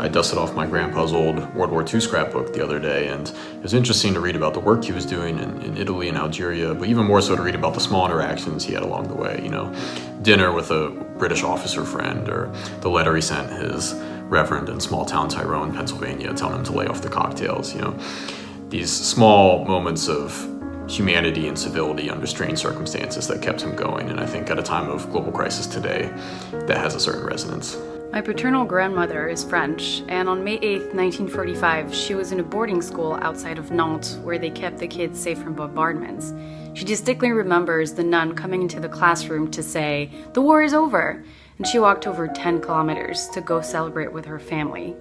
I dusted off my grandpa's old World War II scrapbook the other day, and it was interesting to read about the work he was doing in Italy and Algeria, but even more so to read about the small interactions he had along the way. Dinner with a British officer friend, or the letter he sent his reverend in small town Tyrone, Pennsylvania, telling him to lay off the cocktails. These small moments of humanity and civility under strange circumstances that kept him going, and I think at a time of global crisis today, that has a certain resonance. My paternal grandmother is French, and on May 8th, 1945, she was in a boarding school outside of Nantes where they kept the kids safe from bombardments. She distinctly remembers the nun coming into the classroom to say, "The war is over," and she walked over 10 kilometers to go celebrate with her family.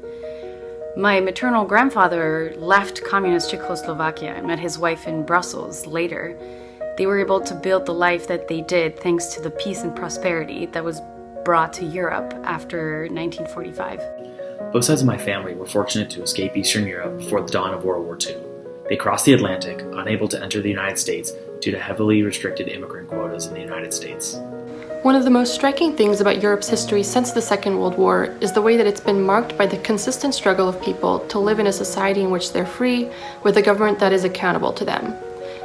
My maternal grandfather left communist Czechoslovakia and met his wife in Brussels later. They were able to build the life that they did thanks to the peace and prosperity that was brought to Europe after 1945. Both sides of my family were fortunate to escape Eastern Europe before the dawn of World War II. They crossed the Atlantic, unable to enter the United States due to heavily restricted immigrant quotas in the United States. One of the most striking things about Europe's history since the Second World War is the way that it's been marked by the consistent struggle of people to live in a society in which they're free, with a government that is accountable to them.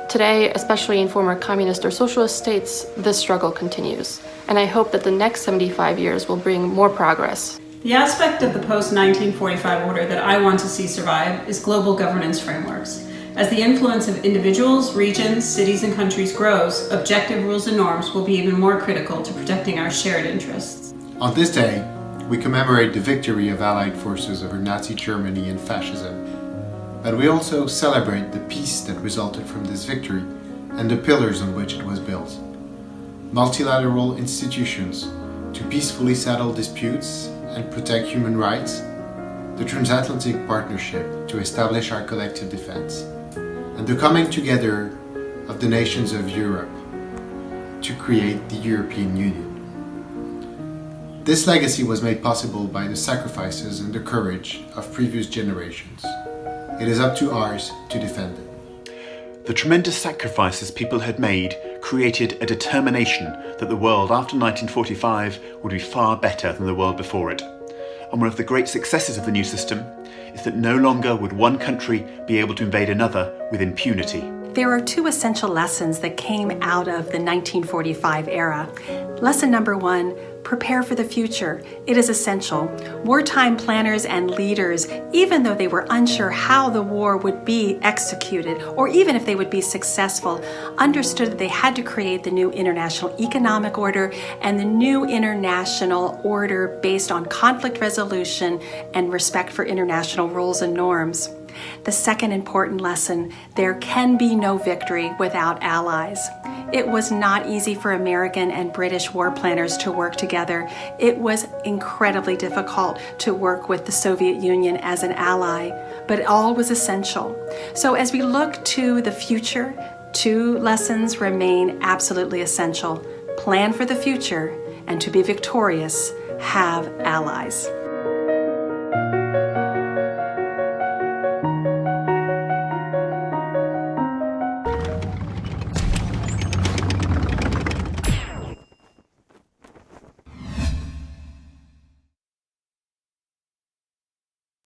Today, especially in former communist or socialist states, this struggle continues, and I hope that the next 75 years will bring more progress. The aspect of the post-1945 order that I want to see survive is global governance frameworks. As the influence of individuals, regions, cities, and countries grows, objective rules and norms will be even more critical to protecting our shared interests. On this day, we commemorate the victory of Allied forces over Nazi Germany and fascism. But we also celebrate the peace that resulted from this victory and the pillars on which it was built. Multilateral institutions to peacefully settle disputes and protect human rights, the transatlantic partnership to establish our collective defense, and the coming together of the nations of Europe to create the European Union. This legacy was made possible by the sacrifices and the courage of previous generations. It is up to ours to defend it. The tremendous sacrifices people had made created a determination that the world after 1945 would be far better than the world before it. And one of the great successes of the new system is that no longer would one country be able to invade another with impunity. There are two essential lessons that came out of the 1945 era. Lesson number one, prepare for the future. It is essential. Wartime planners and leaders, even though they were unsure how the war would be executed, or even if they would be successful, understood that they had to create the new international economic order and the new international order based on conflict resolution and respect for international rules and norms. The second important lesson, there can be no victory without allies. It was not easy for American and British war planners to work together. It was incredibly difficult to work with the Soviet Union as an ally, but all was essential. So as we look to the future, two lessons remain absolutely essential. Plan for the future, and to be victorious, have allies.